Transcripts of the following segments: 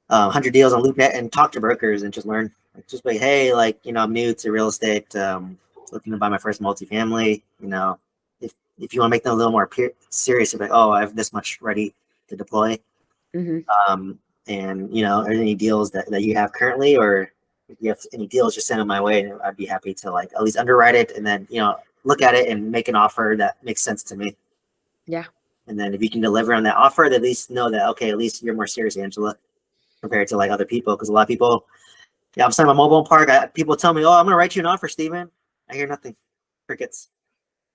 100 deals on LoopNet and talk to brokers and just learn. Like, just like, hey, like, I'm new to real estate, looking to buy my first multifamily. If you want to make them a little more serious, you're like, oh, I have this much ready to deploy. And are there any deals that you have currently, or if you have any deals, just send them my way, and I'd be happy to like at least underwrite it and then look at it and make an offer that makes sense to me. Yeah. And then if you can deliver on that offer, they at least know that, okay, at least you're more serious, Angela, compared to like other people. Because a lot of people, I'm signing my mobile park. People tell me, oh, I'm gonna write you an offer, Steven. I hear nothing, crickets.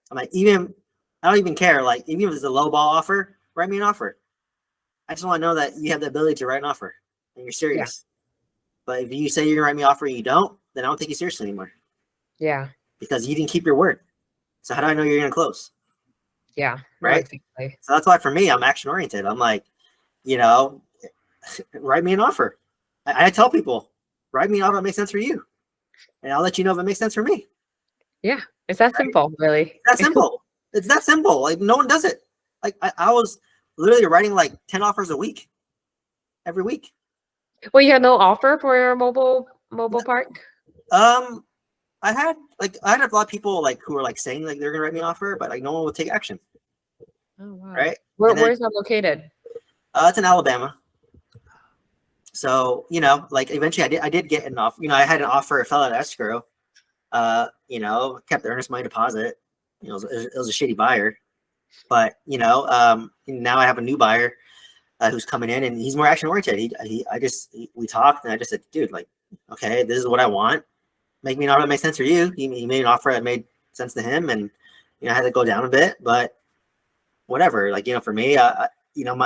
I'm like, I don't even care. Like, even if it's a low ball offer, write me an offer. I just want to know that you have the ability to write an offer and you're serious. Yeah. But if you say you're gonna write me an offer and you don't, then I don't take you seriously anymore. Yeah. Because you didn't keep your word. So how do I know you're gonna close? Yeah. Right. Exactly. So that's why for me, I'm action oriented. I'm like, write me an offer. I tell people, write me an offer that makes sense for you, and I'll let you know if it makes sense for me. Yeah, it's that simple, really. It's that simple. It's that simple. Like, no one does it. Like, I was literally writing like 10 offers a week, every week. Well, you had no offer for your mobile park? I had a lot of people like who were like saying like they're gonna write me an offer, but like no one would take action. Oh wow! Right? Where's that located? It's in Alabama. So like eventually I did get an offer. I had an offer. It fell out of escrow. Kept the earnest money deposit. It was a shitty buyer, but now I have a new buyer who's coming in, and he's more action oriented. We talked, and I just said, dude, like, okay, this is what I want. Make me an offer that makes sense for you. He made an offer that made sense to him, and I had to go down a bit, but whatever. Like, for me,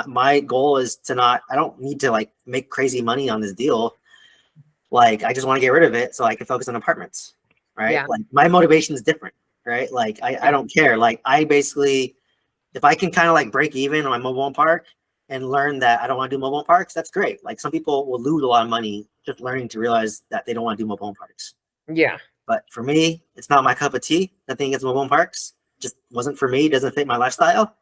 my goal is to not. I don't need to like make crazy money on this deal. Like, I just want to get rid of it so I can focus on apartments. Right. Yeah. Like, my motivation is different. Right. Like, I don't care. Like, I basically, if I can kind of like break even on my mobile home park and learn that I don't want to do mobile home parks, that's great. Like, some people will lose a lot of money just learning to realize that they don't want to do mobile home parks. Yeah. But for me, it's not my cup of tea. Nothing against mobile home parks. Just wasn't for me. Doesn't fit my lifestyle.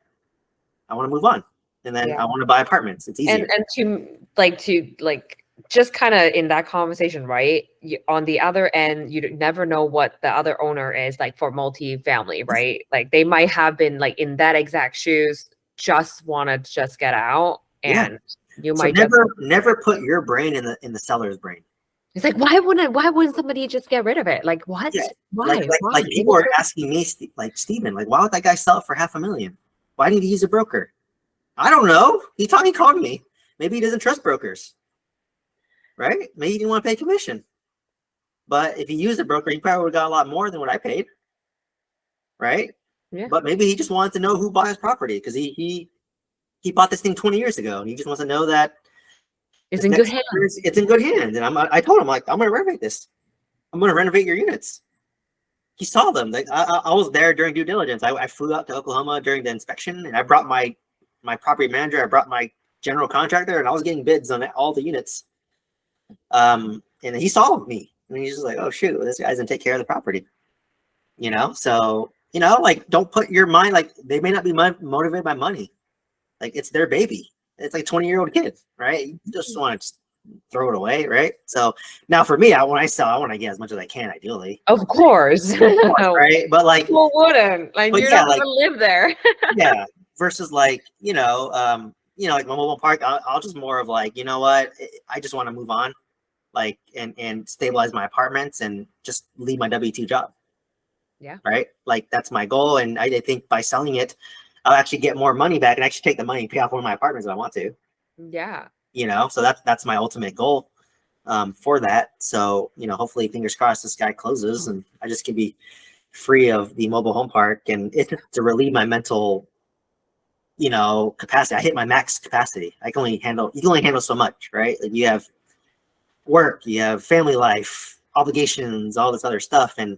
I want to move on. And then I want to buy apartments. It's easier. And to just kind of in that conversation, right? On the other end, you never know what the other owner is like for multi-family, right? Like, they might have been like in that exact shoes, just want to just get out, and you might never put your brain in the seller's brain. It's like, why wouldn't somebody just get rid of it? Like, what? Yeah. Why? Like people are asking me, like, Steven, like, why would that guy sell it for $500,000? Why didn't he use a broker? I don't know. He called me. Maybe he doesn't trust brokers. Right? Maybe he didn't want to pay commission. But if he used a broker, he probably would have got a lot more than what I paid. Right? Yeah. But maybe he just wanted to know who bought his property because he bought this thing 20 years ago, and he just wants to know that it's in good hands. It's in good hands. And I told him, like, I'm going to renovate this. I'm going to renovate your units. He saw them. Like, I was there during due diligence. I flew out to Oklahoma during the inspection, and I brought my property manager. I brought my general contractor, and I was getting bids on all the units. And he saw me, and he's just like, oh shoot, this guy's gonna take care of the property. So like, don't put your mind, like, they may not be motivated by money. Like, it's their baby. It's like 20-year-old kid, right? You just want to throw it away, right? So now for me, when I sell, I want to get as much as I can, ideally. Of course. Right? But like, who wouldn't? Like, you're not gonna live there. Yeah. Versus like, like my mobile park, I'll just more of like, you know what? I just want to move on, like, and stabilize my apartments and just leave my W-2 job. Yeah. Right. Like, that's my goal. And I think by selling it, I'll actually get more money back and actually take the money and pay off one of my apartments if I want to. Yeah. So that's my ultimate goal for that. So, hopefully, fingers crossed, this guy closes and I just can be free of the mobile home park, and it's to relieve my mental, capacity. I hit my max capacity. You can only handle so much, right? Like, you have work, you have family life, obligations, all this other stuff. And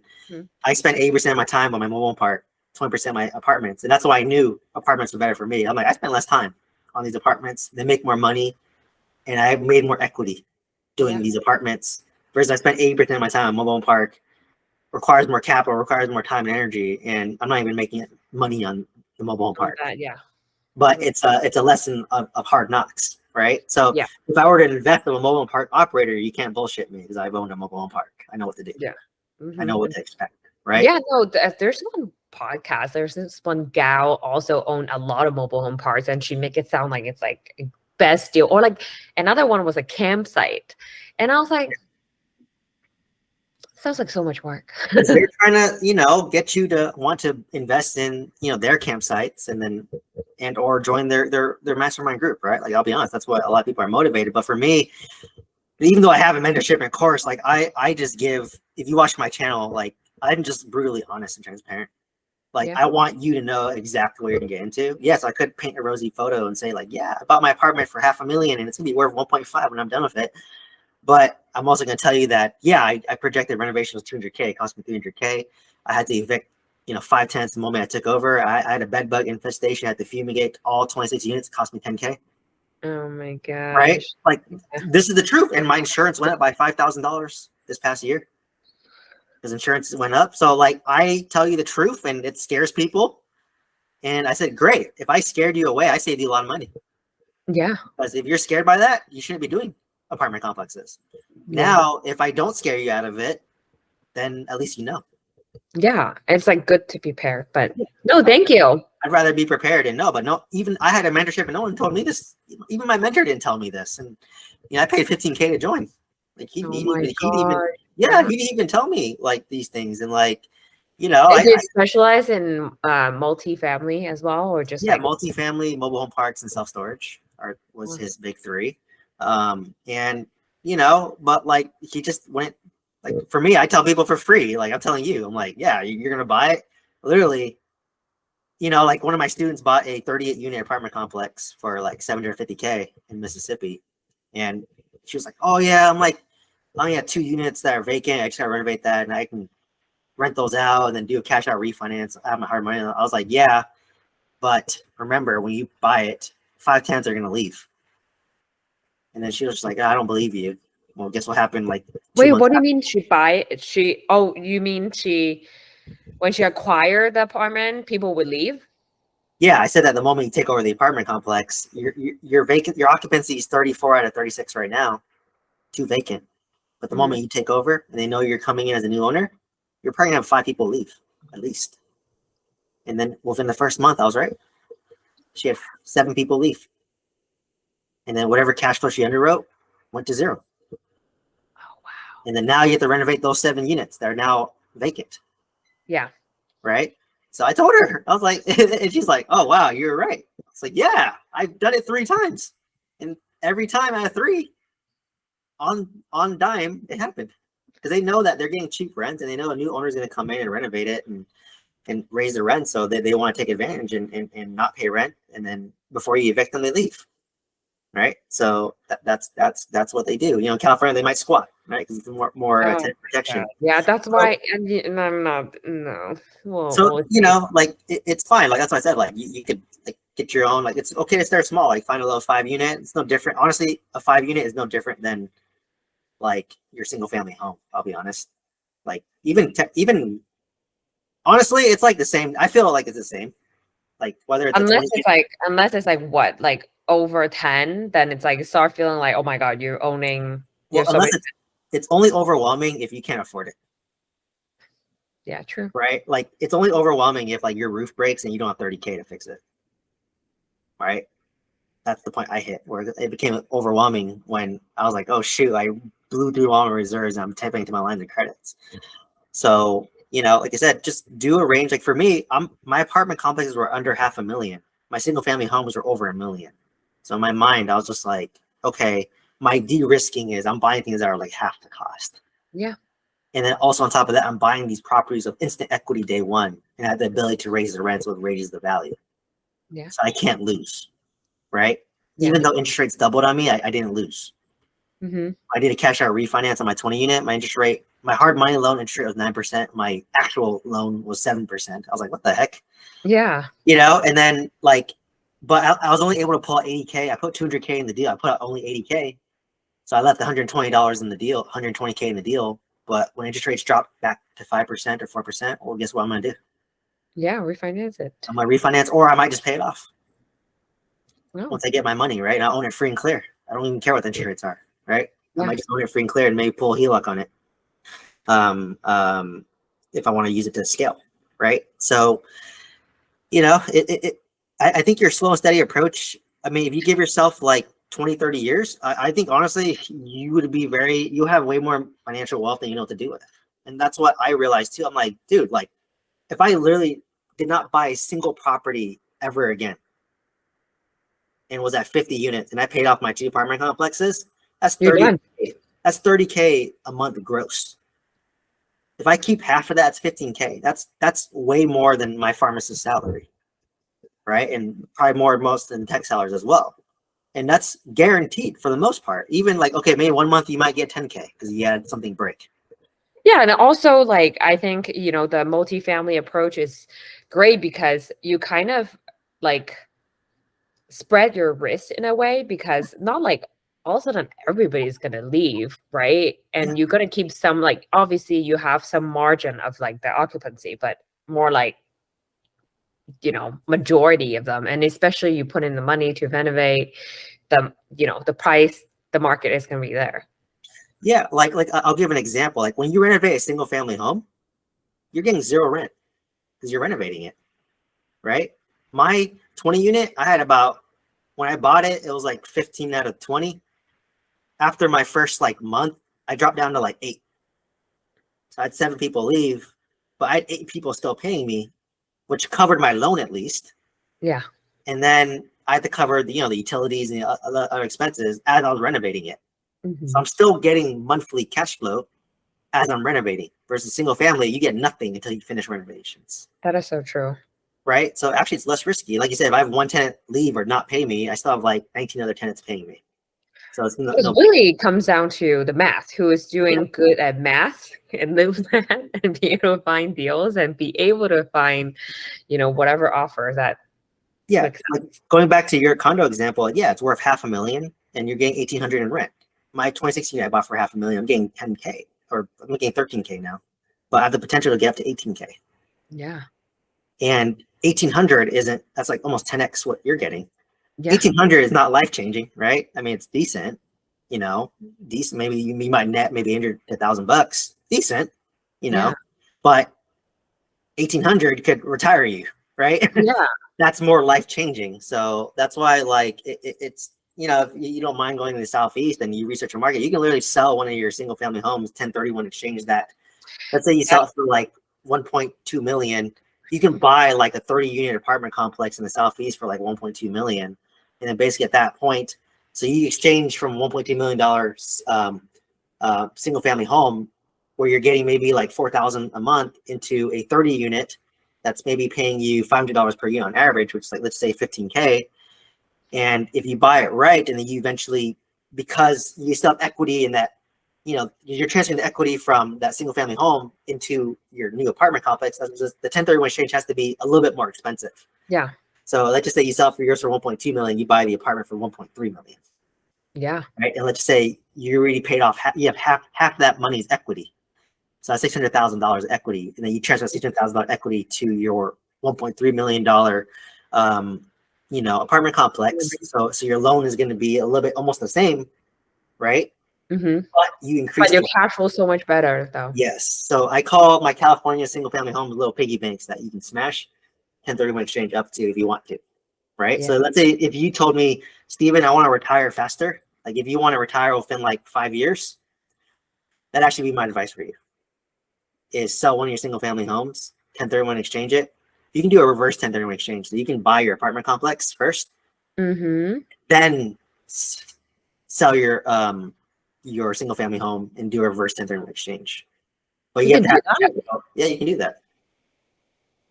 I spend 80% of my time on my mobile home park, 20% of my apartments. And that's why I knew apartments were better for me. I'm like, I spend less time on these apartments. They make more money, and I made more equity doing these apartments. Versus I spent 80% of my time on mobile home park. Requires more capital, requires more time and energy, and I'm not even making money on the mobile home park. Yeah. But it's a lesson of hard knocks, right? So Yeah. if I were to invest in a mobile home park operator, you can't bullshit me because I've owned a mobile home park. I know what to do. Yeah. I know Mhm. what to expect, right? Yeah, no, there's one podcast. There's this one gal also owned a lot of mobile home parks, and she make it sound like it's like best deal. Or like another one was a campsite, and I was like, sounds like so much work. They're trying to, you know, get you to want to invest in, you know, their campsites and or join their mastermind group, right? Like I'll be honest, that's what a lot of people are motivated. But for me, even though I have a mentorship and course, like I just give, if you watch my channel, like I'm just brutally honest and transparent. Like Yeah. I want you to know exactly what you're gonna get into. Yes, I could paint a rosy photo and say like, yeah, I bought my apartment for $500,000 and it's gonna be worth 1.5 when I'm done with it. But I'm also gonna tell you that, yeah, I projected renovation was 200K, it cost me 300K. I had to evict, you know, 5 tenants the moment I took over. I had a bed bug infestation, I had to fumigate all 26 units, it cost me 10K. Oh my Right? gosh. Like Yeah. this is the truth. And my insurance went up by $5,000 this past year because insurance went up. So like I tell you the truth and it scares people. And I said, great. If I scared you away, I saved you a lot of money. Yeah. Because if you're scared by that, you shouldn't be doing apartment complexes. Yeah. Now, if I don't scare you out of it, then at least you know. Yeah. It's like good to prepare, but no, thank you. I'd rather be prepared and know, but no, even I had a mentorship and no one told me this. Even my mentor didn't tell me this. And you know, I paid 15K to join. Like Oh my he'd even, God. yeah, he didn't even tell me like these things. And like, you know, Is it specialized in multifamily as well, or just yeah, like multifamily, mobile home parks, and self storage was awesome. his big three. And you know, but like he just went like for me, I tell people for free. Like I'm telling you, I'm like, yeah, you're gonna buy it. Literally, you know, like one of my students bought a 38 unit apartment complex for like 750K in Mississippi, and she was like, oh yeah, I'm like, I only have 2 units that are vacant. I just gotta renovate that, and I can rent those out and then do a cash out refinance. I have my hard money. I was like, yeah. But remember, when you buy it, 5 tenants are gonna leave. And then she was just like, I don't believe you. Well, guess what happened like 2 Wait, months what do you after? mean she buy it? You mean when she acquired the apartment, people would leave? Yeah, I said that the moment you take over the apartment complex, your vacant, your occupancy is 34 out of 36 right now, 2 vacant. But the Mhm. moment you take over and they know you're coming in as a new owner, you're probably gonna have 5 people leave at least. And then within the first month, I was right. She had 7 people leave. And then whatever cash flow she underwrote went to 0. Oh wow. And then now you have to renovate those 7 units that are now vacant. Yeah. Right. So I told her, I was like, and she's like, oh, wow, you're right. It's like, yeah, I've done it 3 times. And every time out of 3 on dime, it happened because they know that they're getting cheap rent and they know a new owner is going to come in and renovate it and raise the rent. So they want to take advantage and not pay rent. And then before you evict them, they leave. Right. So that's what they do. You know, in California, they might squat, right? Because it's more Oh tenant protection. yeah, that's So, why. And I'm not. No. so We'll you see. know, like it's fine. Like that's what I said. Like you could like get your own. Like it's okay to start small. Like find a little 5 unit. It's no different. Honestly, a 5 unit is no different than like your single family home. I'll be honest. Like even honestly, it's like the same. I feel like it's the same. Like whether it's a 20. Unless it's like what, like over 10, then it's like start feeling like, oh my God, you're owning. Well, You're so unless many. it's only overwhelming if you can't afford it. Yeah, true. Right? Like it's only overwhelming if like your roof breaks and you don't have 30K to fix it. Right? That's the point I hit where it became overwhelming when I was like, oh shoot, I blew through all my reserves and I'm tapping into my lines of credits. So, you know, like I said, just do a range. Like for me, my apartment complexes were under $500,000. My single family homes were over $1 million. So in my mind, I was just like, okay, my de-risking is I'm buying things that are like half the cost. Yeah. And then also on top of that, I'm buying these properties of instant equity day one and I have the ability to raise the rents, what raises the value. Yeah. So I can't lose, right? Yeah. Even though interest rates doubled on me, I didn't lose. Mm-hmm. I did a cash out refinance on my 20 unit. My interest rate, my hard money loan interest rate was 9%. My actual loan was 7%. I was like, what the heck? Yeah. You know, and then like, but I was only able to pull out 80K. I put 200K in the deal. I put out only 80K. So I left $120 in the deal, 120K in the deal. But when interest rates dropped back to 5% or 4%, well, guess what I'm going to do? Yeah. Refinance it. I'm going to refinance or I might just pay it off. No. once I get my money, right? And I own it free and clear. I don't even care what the interest rates are, right? I Yeah. might just own it free and clear and maybe pull a HELOC on it. If I want to use it to scale, right? So, I think your slow and steady approach, I mean, if you give yourself like 20, 30 years, I think honestly, you'll have way more financial wealth than you know what to do with. And that's what I realized too. I'm like, dude, like if I literally did not buy a single property ever again and was at 50 units and I paid off my 2 apartment complexes, that's You're 30, done. that's 30K a month gross. If I keep half of that, it's 15K. That's way more than my pharmacist salary, right? And probably more most than tech salaries as well. And that's guaranteed for the most part. Even like, okay, maybe 1 month you might get 10K because you had something break. Yeah, and also like I think, the multifamily approach is great because you kind of like spread your risk in a way, because not like all of a sudden everybody's gonna leave, right? And you're gonna keep some, like, obviously you have some margin of like the occupancy, but more like majority of them, and especially you put in the money to renovate the the price, the market is gonna be there. Yeah, like I'll give an example. Like when you renovate a single family home, you're getting zero rent because you're renovating it, right? My 20 unit, I had about, when I bought it, it was like 15 out of 20. After my first like month, I dropped down to like 8. So I had 7 people leave, but I had 8 people still paying me, which covered my loan at least. Yeah. And then I had to cover the utilities and the other expenses as I was renovating it. So I'm still getting monthly cash flow as I'm renovating. Versus single family, you get nothing until you finish renovations. That is so true. Right? So actually it's less risky. Like you said, if I have one tenant leave or not pay me, I still have like 19 other tenants paying me. So it's It really comes down to the math. Who is doing good at math and live that and be able to find deals and be able to find, whatever offer that. Yeah, like going back to your condo example, yeah, it's worth $500,000 and you're getting 1,800 in rent. My 26 unit I bought for $500,000. I'm getting 10K, or I'm getting 13K now, but I have the potential to get up to 18K. Yeah. And 1,800 that's like almost 10x what you're getting. Yeah. 1,800 is not life changing, right? I mean, it's decent, decent. Maybe you might net maybe $1,000, decent, but 1,800 could retire you, right? Yeah. That's more life changing. So that's why, like, it's if you don't mind going to the Southeast and you research your market, you can literally sell one of your single family homes 1031 exchange that. Let's say you sell it for like 1.2 million. You can buy like a 30 unit apartment complex in the Southeast for like 1.2 million. And then basically at that point, so you exchange from $1.2 million single family home where you're getting maybe like $4,000 a month into a 30 unit that's maybe paying you $500 per unit on average, which is like, let's say 15K. And if you buy it right, and then you eventually, because you still have equity in that, you're transferring the equity from that single family home into your new apartment complex, the 1031 exchange has to be a little bit more expensive. Yeah. So let's just say you sell for yours for 1.2 million, you buy the apartment for 1.3 million. Yeah. Right. And let's just say you already paid off, you have half that money's equity. So that's $600,000 equity. And then you transfer $600,000 equity to your $1.3 million apartment complex. So your loan is going to be a little bit almost the same, right? Mm-hmm. But you increase your cash flow so much better though. Yes. So I call my California single family homes little piggy banks that you can smash 1031 exchange up to if you want to. Right. Yeah. So let's say if you told me, Steven, I want to retire faster. Like if you want to retire within like 5 years, that'd actually be my advice for you. Is sell one of your single family homes, 1031 exchange it. You can do a reverse 1031 exchange. So you can buy your apartment complex first, then sell your single family home and do a reverse 1031 exchange. But you can do that? Yeah, you can do that.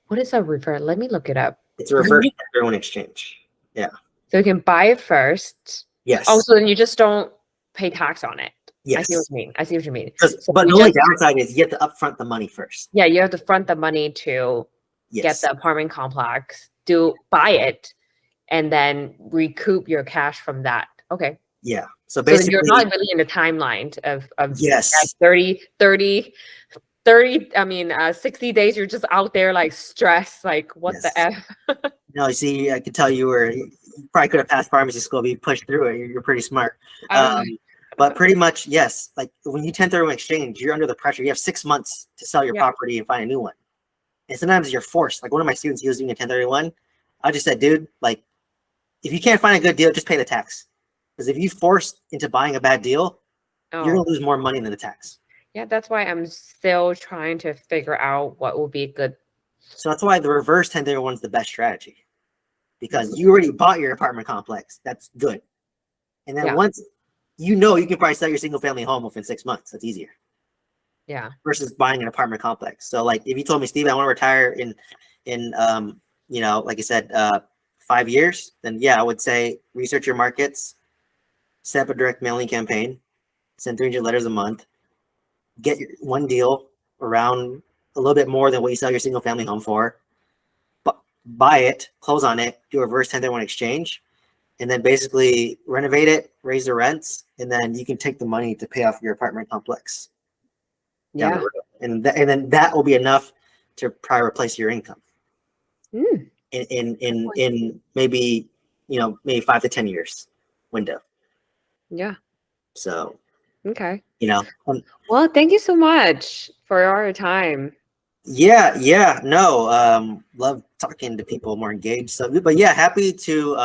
What is a reverse? Let me look it up. It's a reverse 1031 exchange. Yeah. So you can buy it first. Yes. Oh, so then you just don't pay tax on it. Yes. I see what you mean. So but the only downside is you have to upfront the money first. Yeah, you have to front the money to get the apartment complex, buy it, and then recoup your cash from that. Okay. Yeah. So basically you're not really in the timeline of yes 60 days. You're just out there like stressed, like what the F. You see, I could tell you probably could have passed pharmacy school, but you pushed through it. You're pretty smart. But pretty much, yes. Like when you 1031 exchange, you're under the pressure. You have 6 months to sell your property and find a new one. And sometimes you're forced. Like one of my students, he was doing a 1031. I just said, dude, like if you can't find a good deal, just pay the tax. Because if you forced into buying a bad deal, you're gonna lose more money than the tax. Yeah, that's why I'm still trying to figure out what will be good. So that's why the reverse 1031 is the best strategy. Because you already bought your apartment complex. That's good. And then once you can probably sell your single family home within 6 months. That's easier. Yeah. Versus buying an apartment complex. So like if you told me, Steve, I want to retire in like I said, 5 years, then I would say research your markets, set up a direct mailing campaign, send 300 letters a month, get your one deal around a little bit more than what you sell your single family home for, buy it, close on it, do a reverse 1031 exchange, and then basically renovate it, raise the rents, and then you can take the money to pay off your apartment complex. Down the road. And then that will be enough to probably replace your income. In maybe maybe 5 to 10 years window. Yeah. So okay. Well, thank you so much for your time. Love talking to people more engaged. So, but happy to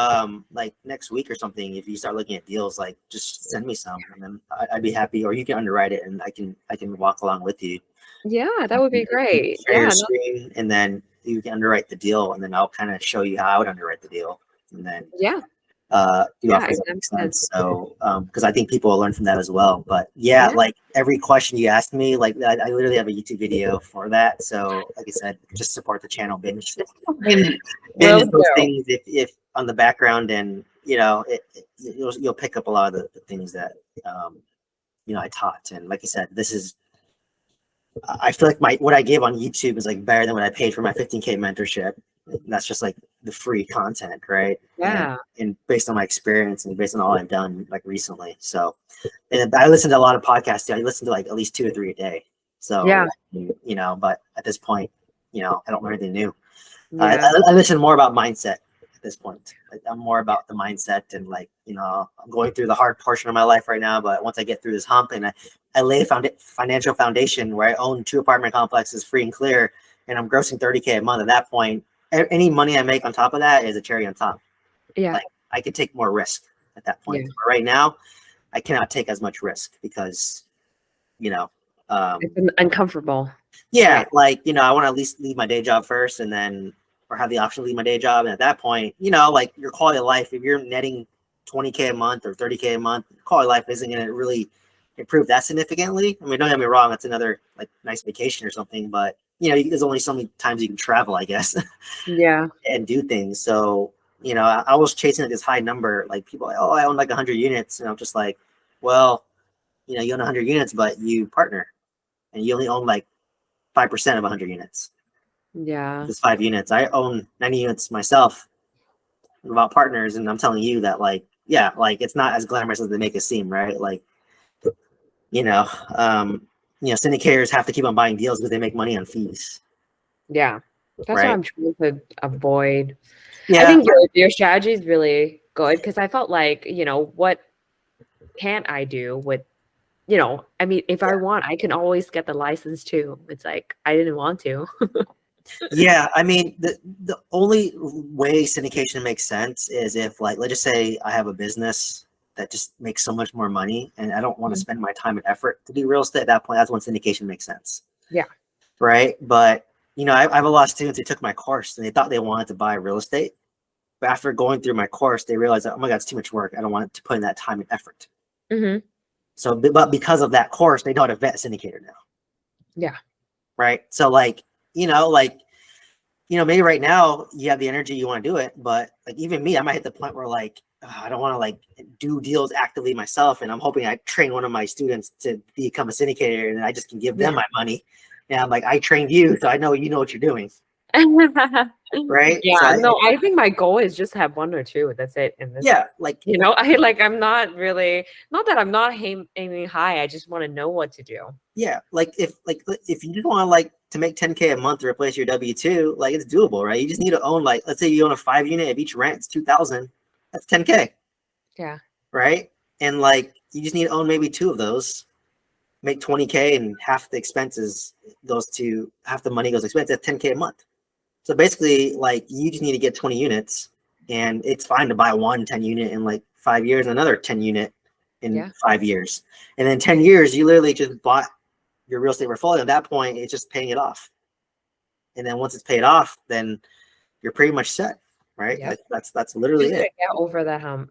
like next week or something. If you start looking at deals, like just send me some, and then I'd be happy. Or you can underwrite it, and I can walk along with you. Yeah, that would be great. Share your screen, and then you can underwrite the deal, and then I'll kind of show you how I would underwrite the deal, and then sense. So because I think people will learn from that as well. But like every question you asked me, like I literally have a YouTube video for that. So like I said, just support the channel, binge those things if on the background, and you'll pick up a lot of the things that I taught. And like I said, I feel like what I give on YouTube is like better than what I paid for my 15K mentorship. That's just like the free content, right? And based on my experience and based on all I've done like recently. So, and I listen to a lot of podcasts. I listen to like at least 2 or 3 a day. So but at this point, I don't learn anything new. I listen more about mindset at this point. Like, I'm more about the mindset, and like I'm going through the hard portion of my life right now. But once I get through this hump, and I lay a financial foundation where I own 2 apartment complexes free and clear, and I'm grossing 30K a month. At that point, any money I make on top of that is a cherry on top. Like I could take more risk at that point. But right now, I cannot take as much risk because, it's uncomfortable. Like I want to at least leave my day job first, and then or have the option to leave my day job. And at that point, like your quality of life, if you're netting 20K a month or 30K a month, quality of life isn't going to really improve that significantly. I mean, don't get me wrong, it's another like nice vacation or something, but there's only so many times you can travel, I guess. And do things. So, I was chasing like this high number, like people like, I own like 100 units. And I'm just like, well, you own 100 units, but you partner and you only own like 5% of 100 units. It's 5 units. I own 90 units myself about partners. And I'm telling you that like it's not as glamorous as they make it seem, right? Like, syndicators have to keep on buying deals because they make money on fees. That's what I'm trying to avoid. I think your strategy is really good, because I felt like, what can't I do with, I mean, if I want, I can always get the license too. It's like, I didn't want to. I mean, the only way syndication makes sense is if, like, let's just say I have a business that just makes so much more money, and I don't want to spend my time and effort to do real estate. At that point, that's when syndication makes sense. Right. But I have a lot of students who took my course and they thought they wanted to buy real estate, but after going through my course, they realized that, oh my God, it's too much work. I don't want to put in that time and effort. So, but because of that course, they know how to vet a syndicator now. Right. So like, maybe right now you have the energy, you want to do it, but like even me, I might hit the point where like, I don't want to like do deals actively myself. And I'm hoping I train one of my students to become a syndicator, and I just can give them my money. And I'm like, I trained you, so I know what you're doing. Right. So I think my goal is just have 1 or 2. That's it. And I'm not really, not that I'm not aiming high. I just want to know what to do. Like if you just want to like to make 10K a month to replace your W-2, like it's doable, right? You just need to own, like, let's say you own a 5 unit, if each rent is 2,000, that's 10K. Yeah. Right? And like you just need to own maybe 2 of those, make 20K, and half the money goes to expense. That's 10K a month. So basically, like you just need to get 20 units, and it's fine to buy one 10 unit in like 5 years, and another 10 unit in 5 years. And then 10 years, you literally just bought your real estate portfolio. At that point, it's just paying it off. And then once it's paid off, then you're pretty much set, right? Yep. That's literally Just it. get over that hump.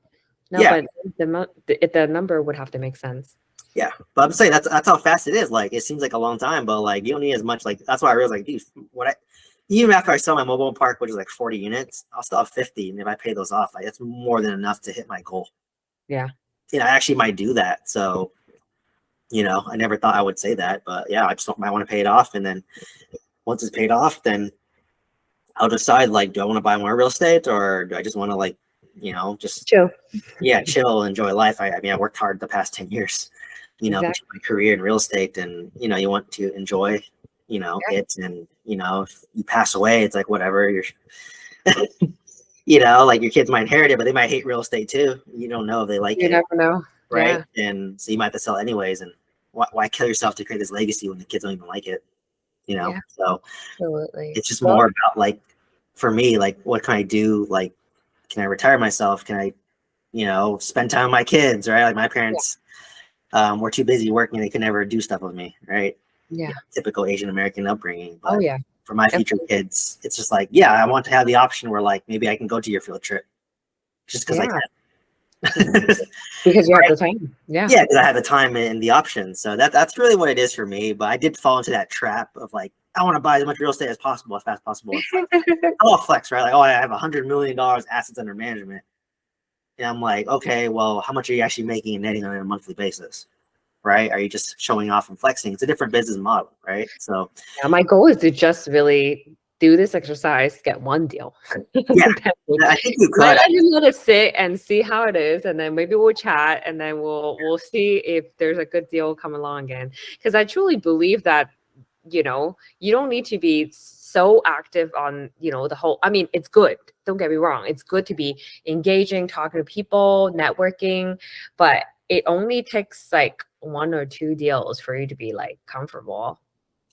No, Yeah. but the number would have to make sense. Yeah, but I'm saying that's how fast it is. Like it seems like a long time, but like you don't need as much. Like that's why I realized, like, dude, even after I sell my mobile park, which is like 40 units, I'll still have 50, and if I pay those off, like that's more than enough to hit my goal. Yeah, I actually might do that. So, I never thought I would say that, but yeah, I might want to pay it off, and then once it's paid off, then I'll decide, like, do I want to buy more real estate, or do I just want to, like, just chill. Yeah, chill, enjoy life. I mean, I worked hard the past 10 years, Exactly. my career in real estate, and you want to enjoy, it, and if you pass away, it's like whatever. You're, like your kids might inherit it, but they might hate real estate too. You don't know if they like You it, never know. right? Yeah. And so you might have to sell it anyways. And why kill yourself to create this legacy when the kids don't even like it? Yeah. So Absolutely. it's just more about, like, for me, like, what can I do? Like, can I retire myself? Can I, spend time with my kids, right? Like my parents were too busy working. They could never do stuff with me, right? Yeah. Typical Asian American upbringing. But Oh yeah. for my future kids, it's just like, yeah, I want to have the option where, like, maybe I can go to your field trip just because I can. Because you have the time. Yeah. Yeah, because I have the time and the option. So that's really what it is for me. But I did fall into that trap of, like, I want to buy as much real estate as possible, as fast as possible. I'll flex, right? Like, I have $100 million assets under management. And I'm like, okay, well, how much are you actually making and netting on a monthly basis? Right? Are you just showing off and flexing? It's a different business model, right? So my goal is to just really do this exercise, get one deal. Yeah, I think you could. I just want to sit and see how it is, and then maybe we'll chat, and then we'll see if there's a good deal come along again. Because I truly believe that, you don't need to be so active on, the whole. I mean, it's good. Don't get me wrong. It's good to be engaging, talking to people, networking, but it only takes like 1 or 2 deals for you to be like comfortable.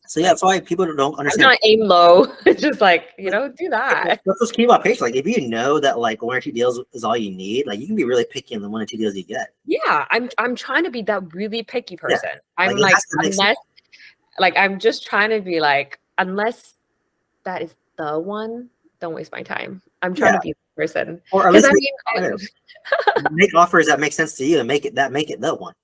So yeah, that's why people don't understand. I'm not aim low. Just like, do that. Let's just keep on patient. Like, if you know that, like, 1 or 2 deals is all you need, like, you can be really picky in the 1 or 2 deals you get. Yeah, I'm trying to be that really picky person. I'm Like, I'm just trying to be like, unless that is the one, don't waste my time. I'm trying to be the person. Or at least make offers that make sense to you and make it the one.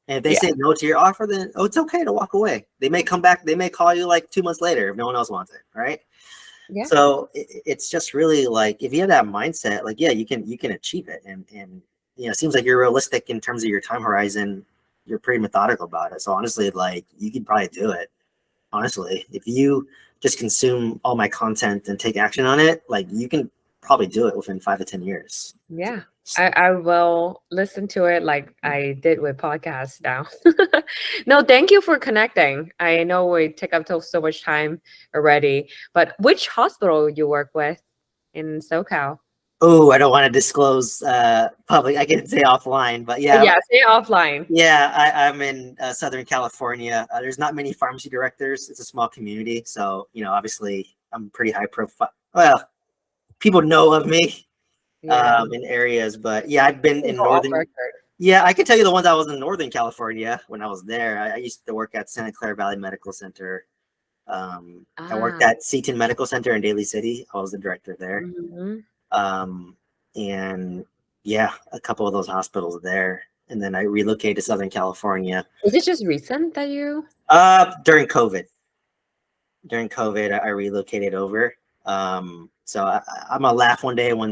And if they say no to your offer, then it's okay to walk away. They may come back. They may call you like 2 months later if no one else wants it, right? Yeah. So it's just really like, if you have that mindset, like, yeah, you can achieve it, and it seems like you're realistic in terms of your time horizon. You're pretty methodical about it. So honestly, like, you could probably do it. Honestly, if you just consume all my content and take action on it, like, you can probably do it within 5 to 10 years. Yeah. I will listen to it like I did with podcasts now. No, thank you for connecting. I know we take up so much time already, but which hospital you work with in SoCal? Oh, I don't want to disclose public. I can say offline, but yeah. Yeah, say offline. Yeah, I'm in Southern California. There's not many pharmacy directors. It's a small community. So, obviously I'm pretty high profile. Well, people know of me in areas, but yeah, I've been in Northern. Yeah, I can tell you the ones I was in Northern California when I was there. I used to work at Santa Clara Valley Medical Center. I worked at Seton Medical Center in Daly City. I was the director there. And yeah, a couple of those hospitals there. And then I relocated to Southern California. Is it just recent that you? During COVID. During COVID, I relocated over. So I'm gonna laugh one day when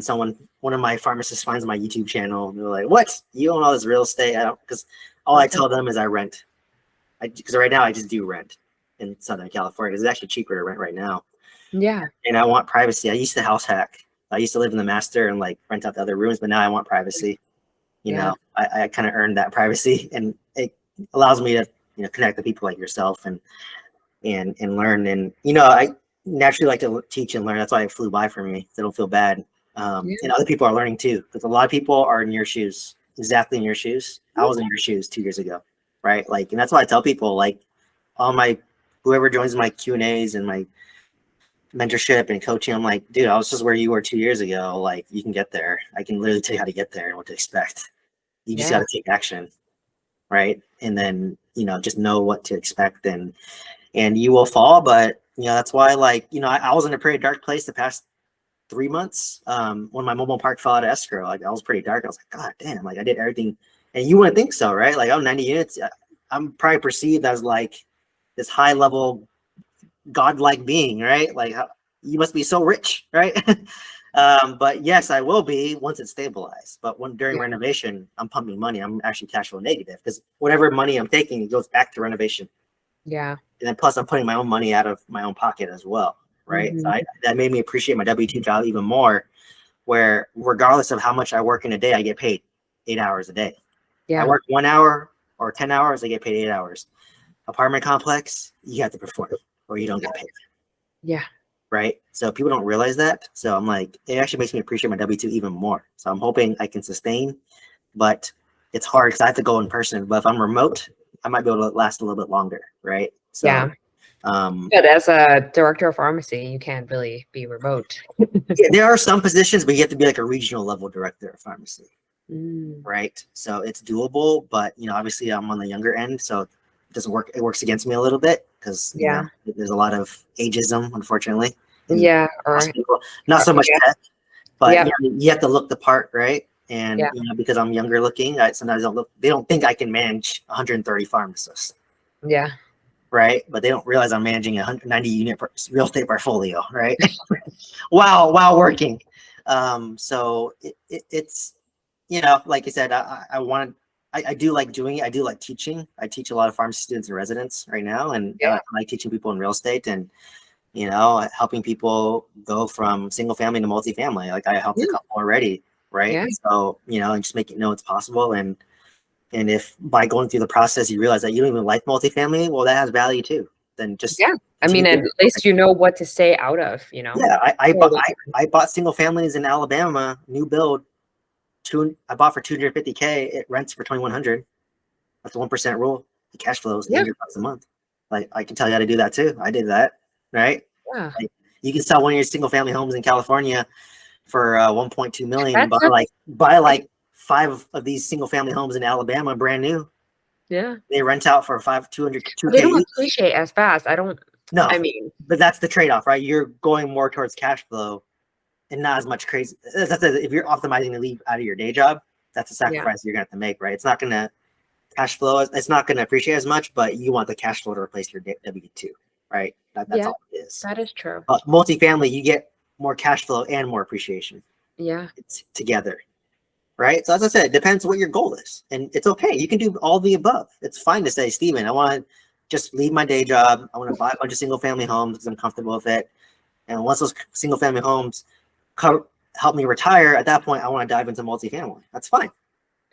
one of my pharmacists finds my YouTube channel. And they're like, "What? You own all this real estate?" I don't, because all I tell them is I rent. Because right now I just do rent in Southern California. It's actually cheaper to rent right now. Yeah. And I want privacy. I used to house hack. I used to live in the master and like rent out the other rooms, but now I want privacy. You know, I kind of earned that privacy, and it allows me to, connect with people like yourself. And and learn. And I naturally like to teach and learn. That's why it flew by for me. So I don't feel bad. And other people are learning too, because a lot of people are in your shoes, exactly in your shoes. I was in your shoes 2 years ago, right? Like, and that's why I tell people, like, all my whoever joins my Q&As and my mentorship and coaching, I'm like, dude, I was just where you were 2 years ago. Like, you can get there. I can literally tell you how to get there and what to expect. You just got to take action, right? And then just know what to expect, and you will fall. But that's why, like, I was in a pretty dark place the past 3 months. When my mobile park fell out of escrow, like, I was pretty dark. I was like, God damn, like, I did everything, and you wouldn't think so, right? Like, 90 units. I'm probably perceived as like this high level godlike being, right? Like, you must be so rich, right? But yes, I will be once it's stabilized. But during renovation, I'm pumping money. I'm actually cash flow negative, because whatever money I'm taking, it goes back to renovation. Yeah. And then plus I'm putting my own money out of my own pocket as well, right? So that made me appreciate my W-2 job even more, where regardless of how much I work in a day, I get paid 8 hours a day. Yeah. I work 1 hour or 10 hours, I get paid 8 hours. Apartment complex, you have to perform or you don't get paid. Yeah. Right. So people don't realize that. So I'm like, it actually makes me appreciate my W-2 even more. So I'm hoping I can sustain, but it's hard because I have to go in person. But if I'm remote, I might be able to last a little bit longer. Right. So, but as a director of pharmacy, you can't really be remote. There are some positions, but you have to be like a regional level director of pharmacy. Right. So it's doable, but obviously I'm on the younger end, so it doesn't work. It works against me a little bit because there's a lot of ageism, unfortunately. Or not so much tech, but you have to look the part, right? And because I'm younger looking, sometimes they don't think I can manage 130 pharmacists. Yeah. Right, but they don't realize I'm managing a 190 unit real estate portfolio, right? while working. So it's like you said, I do like doing it. I do like teaching. I teach a lot of pharmacy students and residents right now, and I like teaching people in real estate, and helping people go from single family to multifamily. Like, I helped a couple already, right? So and just make it know it's possible, and if by going through the process you realize that you don't even like multifamily, well, that has value too. Then just I mean, at least you know what to stay out of. I bought single families in Alabama, new build. I bought for $250K. It rents for $2,100. That's the 1% rule. The cash flow is $800 a month. Like, I can tell you how to do that too. I did that, right? Yeah. Like, you can sell one of your single family homes in California for 1.2 million, and buy like 5 of these single family homes in Alabama, brand new. Yeah. They rent out for $200K. They don't appreciate as fast. No, I mean, but that's the trade-off, right? You're going more towards cash flow and not as much crazy. If you're optimizing to leave out of your day job, that's a sacrifice you're gonna have to make, right? It's not gonna cash flow. It's not gonna appreciate as much, but you want the cash flow to replace your W-2, right? That's all it is. That is true. But multifamily, you get more cash flow and more appreciation. Yeah, it's together, right? So as I said, it depends what your goal is, and it's okay. You can do all the above. It's fine to say, Steven, I want to just leave my day job. I want to buy a bunch of single family homes because I'm comfortable with it, and once those single family homes help me retire, at that point I want to dive into multifamily. That's fine.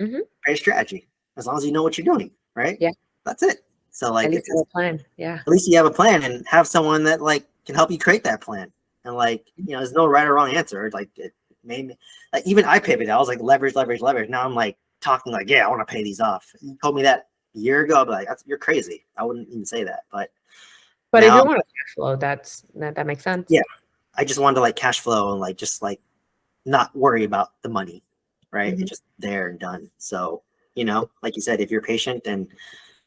Great strategy, as long as you know what you're doing, right? Yeah, that's it. So, like, at least you have a plan. Yeah, at least you have a plan, and have someone that like can help you create that plan. And like, there's no right or wrong answer. Like, it made me, like, even I pivoted. I was like, leverage. Now I'm like talking like, yeah, I want to pay these off. You told me that a year ago, I'd be like, you're crazy. I wouldn't even say that. But if you want to cash flow, that makes sense. Yeah, I just wanted to like cash flow and like just like not worry about the money, right? It's just there and done. So, like you said, if you're patient and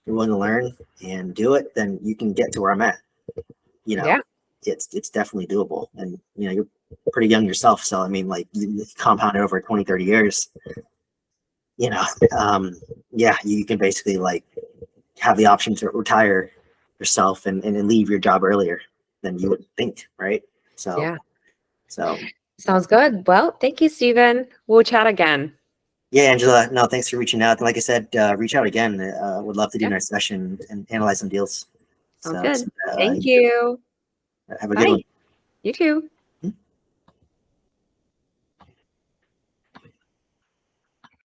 you're willing to learn and do it, then you can get to where I'm at. It's definitely doable. And you're pretty young yourself, so I mean, like, you compounded over 20, 30 years. You can basically like have the option to retire yourself and leave your job earlier than you would think, right? So sounds good. Well, thank you, Steven. We'll chat again. Yeah, Angela. No, thanks for reaching out. Like I said, reach out again. Would love to do another session and analyze some deals. Sounds good. Thank you. Have a good one. You too.